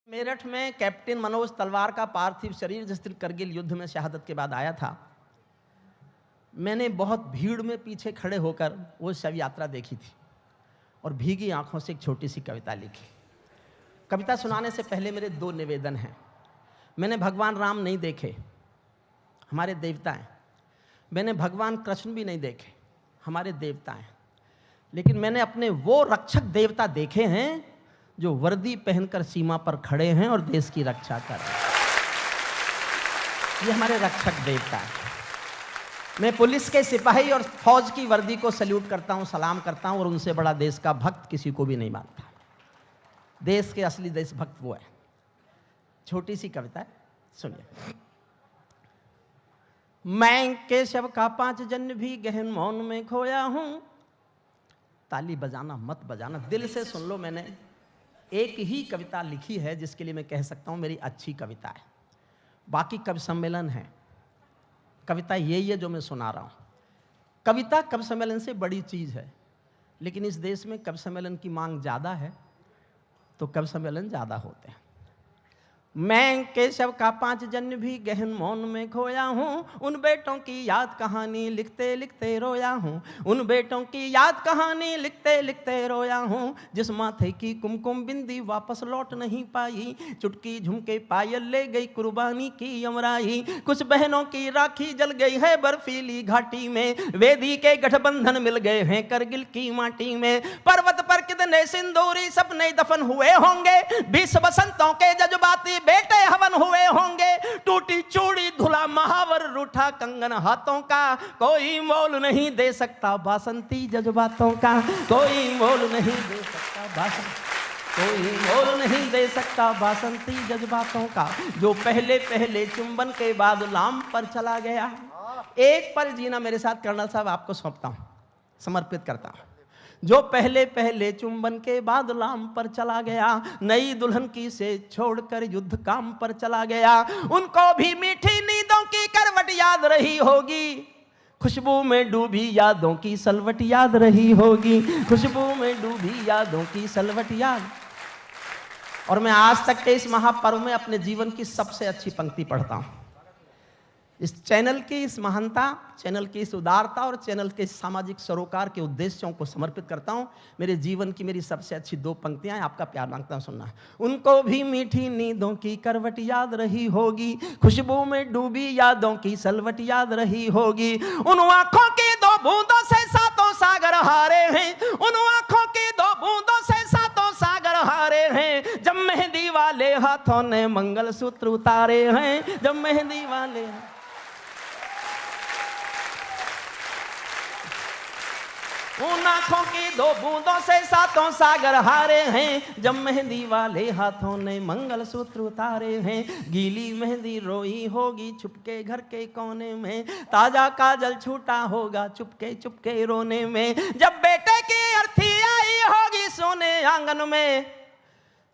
मेरठ में कैप्टन मनोज तलवार का पार्थिव शरीर जिस दिन करगिल युद्ध में शहादत के बाद आया था, मैंने बहुत भीड़ में पीछे खड़े होकर वो शव यात्रा देखी थी और भीगी आंखों से एक छोटी सी कविता लिखी। कविता सुनाने से पहले मेरे दो निवेदन हैं। मैंने भगवान राम नहीं देखे, हमारे देवता हैं। मैंने भगवान कृष्ण भी नहीं देखे, हमारे देवता हैं। लेकिन मैंने अपने वो रक्षक देवता देखे हैं जो वर्दी पहनकर सीमा पर खड़े हैं और देश की रक्षा कर रहे हैं। ये हमारे रक्षक देवता हैं। मैं पुलिस के सिपाही और फौज की वर्दी को सल्यूट करता हूं, सलाम करता हूं और उनसे बड़ा देश का भक्त किसी को भी नहीं मानता। देश के असली देशभक्त वो है। छोटी सी कविता है, सुनिए। मैं केशव का 5 जन्म भी गहन मौन में खोया हूं। ताली बजाना मत बजाना, दिल से सुन लो। मैंने एक ही कविता लिखी है जिसके लिए मैं कह सकता हूं मेरी अच्छी कविता है। बाकी कवि सम्मेलन है, कविता यही है जो मैं सुना रहा हूं। कविता कवि सम्मेलन से बड़ी चीज है, लेकिन इस देश में कवि सम्मेलन की मांग ज्यादा है तो कवि सम्मेलन ज्यादा होते हैं। मैं केशव का 5 जन्म भी गहन मौन में खोया हूँ। उन बेटों की याद कहानी लिखते लिखते रोया हूँ। उन बेटों की याद कहानी लिखते लिखते रोया हूँ। जिस माथे की कुमकुम बिंदी वापस लौट नहीं पाई, चुटकी झुमके पायल ले गई कुर्बानी की यमराई। कुछ बहनों की राखी जल गई है बर्फीली घाटी में, वेदी के गठबंधन मिल गए हैं करगिल की माटी में। पर्वत पर कितने सिंदूरी सपने दफन हुए होंगे, 20 बसंतों के जज्बाती बेटे हवन हुए होंगे। टूटी चूड़ी धुला महावर रूठा कंगन हाथों का, कोई मोल नहीं दे सकता बासंती जज्बातों का। कोई मोल नहीं दे सकता कोई मोल नहीं दे सकता बासंती जज्बातों का। जो पहले पहले चुंबन के बाद लाम पर चला गया। एक पल जीना मेरे साथ कर्नल साहब आपको सौंपता हूं, समर्पित करता हूं। जो पहले पहले चुंबन के बाद लाम पर चला गया, नई दुल्हन की से छोड़कर युद्ध काम पर चला गया। उनको भी मीठी नींदों की करवट याद रही होगी, खुशबू में डूबी यादों की सलवट याद रही होगी। खुशबू में डूबी यादों की सलवट याद। और मैं आज तक के इस महापर्व में अपने जीवन की सबसे अच्छी पंक्ति पढ़ता हूं। इस चैनल की इस महानता, चैनल की इस उदारता और चैनल के सामाजिक सरोकार के उद्देश्यों को समर्पित करता हूं। मेरे जीवन की मेरी सबसे अच्छी 2 पंक्तियां हैं, आपका प्यार मांगता हूं, सुनना। उनको भी मीठी नींदों की करवट याद रही होगी, खुशबू में डूबी यादों की सलवट याद रही होगी। उन आंखों की 2 बूंदों से 7 सागर हारे हैं। उन आंखों की 2 बूंदों से 7 सागर हारे हैं। जब मेहंदी वाले हाथों ने मंगलसूत्र उतारे हैं। जब मेहंदी वाले उन आंखों की 2 बूंदों से 7 सागर हारे हैं। जब मेहंदी वाले हाथों ने मंगलसूत्र उतारे हैं। गीली मेहंदी रोई होगी छुपके घर के कोने में, ताजा काजल छूटा होगा चुपके चुपके रोने में। जब बेटे की अर्थी आई होगी सोने आंगन में,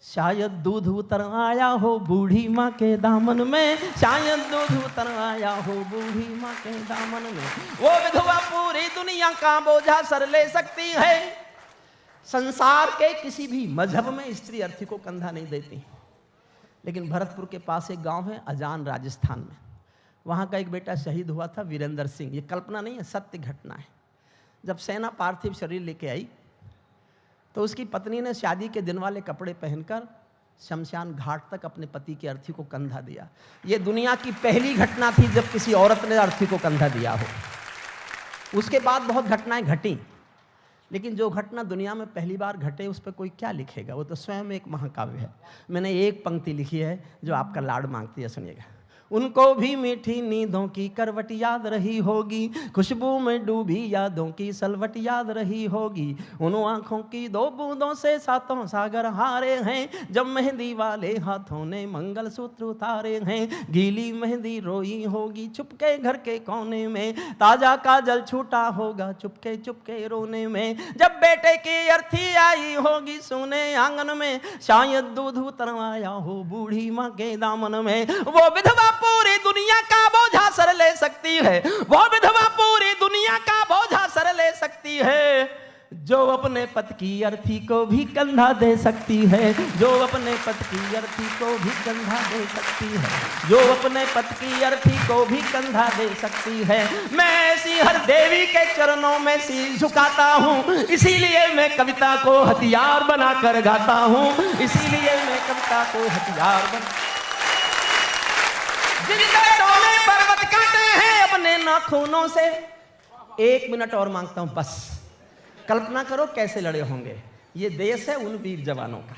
शायद दूध उतर आया हो बूढ़ी माँ के दामन में। शायद दूध उतर आया हो बूढ़ी माँ के दामन में। वो विधवा पूरी दुनिया का बोझा सर ले सकती है। संसार के किसी भी मजहब में स्त्री अर्थी को कंधा नहीं देती। लेकिन भरतपुर के पास एक गांव है अजान, राजस्थान में। वहाँ का एक बेटा शहीद हुआ था, वीरेंद्र सिंह। ये कल्पना नहीं है, सत्य घटना है। जब सेना पार्थिव शरीर लेके आई तो उसकी पत्नी ने शादी के दिन वाले कपड़े पहनकर शमशान घाट तक अपने पति की अर्थी को कंधा दिया। यह दुनिया की पहली घटना थी जब किसी औरत ने अर्थी को कंधा दिया हो। उसके बाद बहुत घटनाएं घटी, लेकिन जो घटना दुनिया में पहली बार घटे उस पर कोई क्या लिखेगा? वो तो स्वयं एक महाकाव्य है। मैंने एक पंक्ति लिखी है जो आपका लाड मांगती है, सुनिएगा। उनको भी मीठी नींदों की करवट याद रही होगी, खुशबू में डूबी यादों की सलवट याद रही होगी। उन आंखों की 2 बूंदों से 7 सागर हारे हैं। जब मेहंदी वाले हाथों ने मंगलसूत्र उतारे हैं। गीली मेहंदी रोई होगी चुपके घर के कोने में, ताजा काजल छूटा होगा चुपके चुपके रोने में। जब बेटे की अर्थी आई होगी सोने आंगन में, शायद दूध उतर आया हो बूढ़ी माँ के दामन में। वो विधवा पूरी दुनिया का बोझा सर ले सकती है। वो विधवा पूरी दुनिया का बोझा सर ले सकती है। जो अपने पति की अर्थी को भी कंधा दे सकती है, जो अपने पति की अर्थी को भी कंधा दे सकती है, जो अपने पति की अर्थी को भी कंधा दे सकती है। मैं ऐसी हर देवी के चरणों में शीश झुकाता हूँ, इसीलिए मैं कविता को हथियार बनाकर गाता हूँ, इसीलिए मैं कविता को हथियार बना। जिन पेड़ों ने पर्वत काटे हैं अपने नाखूनों से, 1 मिनट और मांगता हूं बस। कल्पना करो कैसे लड़े होंगे। ये देश है उन वीर जवानों का।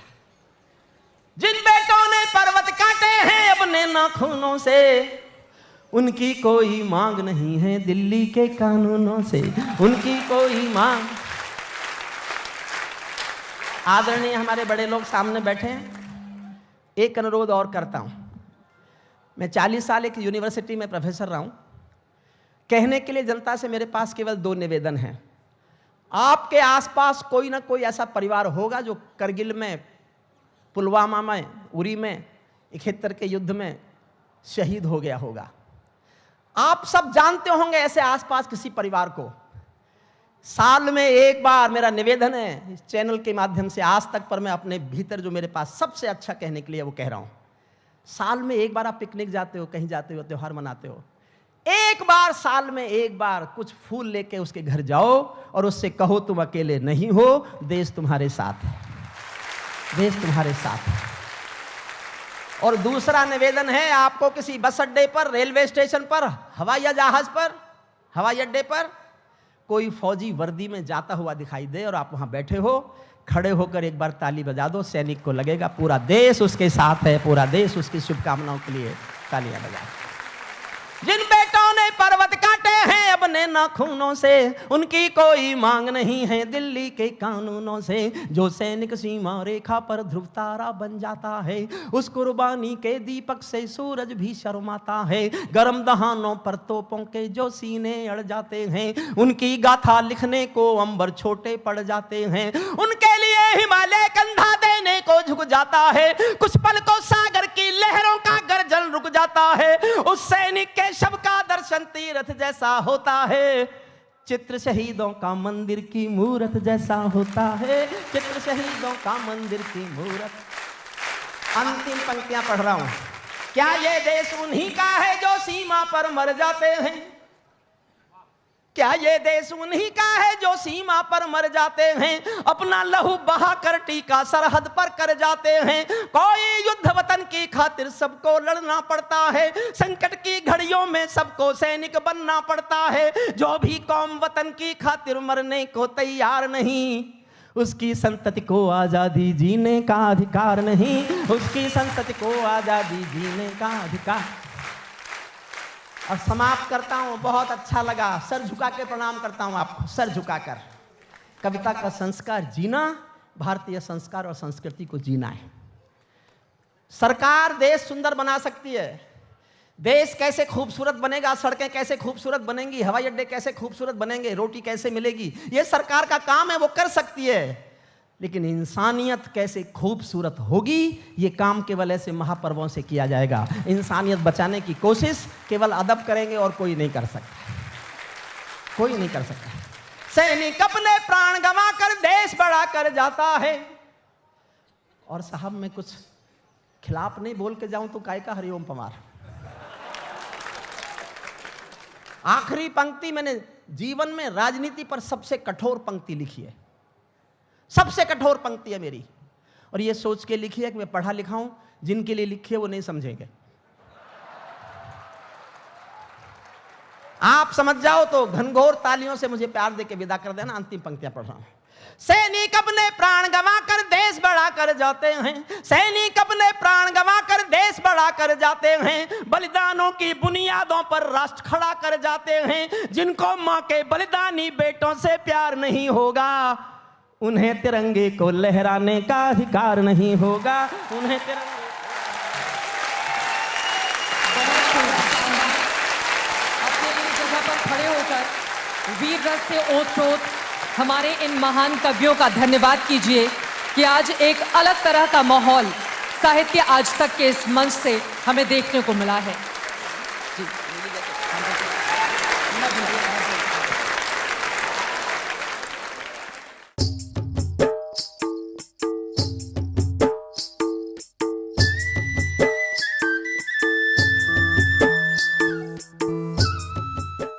जिन बेटों ने पर्वत काटे हैं अपने नाखूनों से, उनकी कोई मांग नहीं है दिल्ली के कानूनों से, उनकी कोई मांग। आदरणीय हमारे बड़े लोग सामने बैठे हैं, एक अनुरोध और करता हूं। मैं 40 साल एक यूनिवर्सिटी में प्रोफेसर रहा हूं। कहने के लिए जनता से मेरे पास केवल 2 निवेदन हैं। आपके आसपास कोई ना कोई ऐसा परिवार होगा जो करगिल में, पुलवामा में, उरी में, 71 के युद्ध में शहीद हो गया होगा। आप सब जानते होंगे ऐसे आसपास किसी परिवार को। साल में एक बार, मेरा निवेदन है इस चैनल के माध्यम से आज तक पर, मैं अपने भीतर जो मेरे पास सबसे अच्छा कहने के लिए वो कह रहा हूं। साल में एक बार आप पिकनिक जाते हो, कहीं जाते हो, त्योहार मनाते हो, एक बार साल में एक बार कुछ फूल लेके उसके घर जाओ और उससे कहो तुम अकेले नहीं हो, देश तुम्हारे साथ है, देश तुम्हारे साथ है। और दूसरा निवेदन है, आपको किसी बस अड्डे पर, रेलवे स्टेशन पर, हवाई जहाज पर, हवाई अड्डे पर कोई फौजी वर्दी में जाता हुआ दिखाई दे और आप वहां बैठे हो, खड़े होकर एक बार ताली बजा दो। सैनिक को लगेगा पूरा देश उसके साथ है, पूरा देश उसकी शुभकामनाओं के लिए तालियां बजाए। जिन बेटों ने पर्वत काटे हैं अपने नाखूनों से, उनकी कोई मांग नहीं है दिल्ली के कानूनों से। जो सैनिक सीमा रेखा पर ध्रुव तारा बन जाता है, उस कुर्बानी के दीपक से सूरज भी शर्माता है। गर्म दहानों पर तोपों के जो सीने अड़ जाते हैं, उनकी गाथा लिखने को अंबर छोटे पड़ जाते हैं। उनके लिए हिमालय कंधा देने को झुक जाता है, कुछ पल को सागर की लहरों का गर्जन रुक जाता है। उस सैनिक के शव का दर्शन तीर्थ जैसा होता है, चित्र शहीदों का मंदिर की मूरत जैसा होता है, चित्र शहीदों का मंदिर की मूरत। अंतिम पंक्तियां पढ़ रहा हूं। क्या ये देश उन्हीं का है जो सीमा पर मर जाते हैं? क्या ये देश उन्हीं का है जो सीमा पर मर जाते हैं, अपना लहू बहा कर टीका सरहद पर कर जाते हैं। कोई युद्ध वतन की खातिर सबको लड़ना पड़ता है, संकट की घड़ियों में सबको सैनिक बनना पड़ता है। जो भी कौम वतन की खातिर मरने को तैयार नहीं, उसकी संतति को आजादी जीने का अधिकार नहीं, उसकी संतति को आजादी जीने का अधिकार। और समाप्त करता हूं, बहुत अच्छा लगा, सर झुका के प्रणाम करता हूं आपको, सर झुकाकर। कविता का संस्कार जीना, भारतीय संस्कार और संस्कृति को जीना है। सरकार देश सुंदर बना सकती है, देश कैसे खूबसूरत बनेगा, सड़कें कैसे खूबसूरत बनेंगी, हवाई अड्डे कैसे खूबसूरत बनेंगे, रोटी कैसे मिलेगी, ये सरकार का काम है, वो कर सकती है। लेकिन इंसानियत कैसे खूबसूरत होगी, ये काम केवल ऐसे महापर्वों से किया जाएगा। इंसानियत बचाने की कोशिश केवल अदब करेंगे और कोई नहीं कर सकता, कोई नहीं कर सकता। सैनिक अपने प्राण गंवा कर देश बड़ा कर जाता है। और साहब मैं कुछ खिलाफ नहीं बोल के जाऊं तो काय का हरिओम पवार। आखिरी पंक्ति मैंने जीवन में राजनीति पर सबसे कठोर पंक्ति लिखी है, सबसे कठोर पंक्ति है मेरी, और ये सोच के लिखी है कि मैं पढ़ा लिखा हूं, जिनके लिए लिखी है वो नहीं समझेंगे। आप समझ जाओ तो घनघोर तालियों से मुझे प्यार देके विदा कर देना। अंतिम पंक्तियां पढ़ रहा हूं। सैनिक अपने प्राण गंवा कर देश बड़ा कर जाते हैं, सैनिक अपने प्राण गंवा कर देश बड़ा कर जाते हैं। बलिदानों की बुनियादों पर राष्ट्र खड़ा कर जाते हैं। जिनको मां के बलिदानी बेटों से प्यार नहीं होगा, उन्हें तिरंगे को लहराने का अधिकार नहीं होगा, उन्हें तिरंगे। अपने जगह पर खड़े होकर वीर रस से ओत-प्रोत हमारे इन महान कवियों का धन्यवाद कीजिए कि आज एक अलग तरह का माहौल साहित्य आज तक के इस मंच से हमें देखने को मिला है। जी।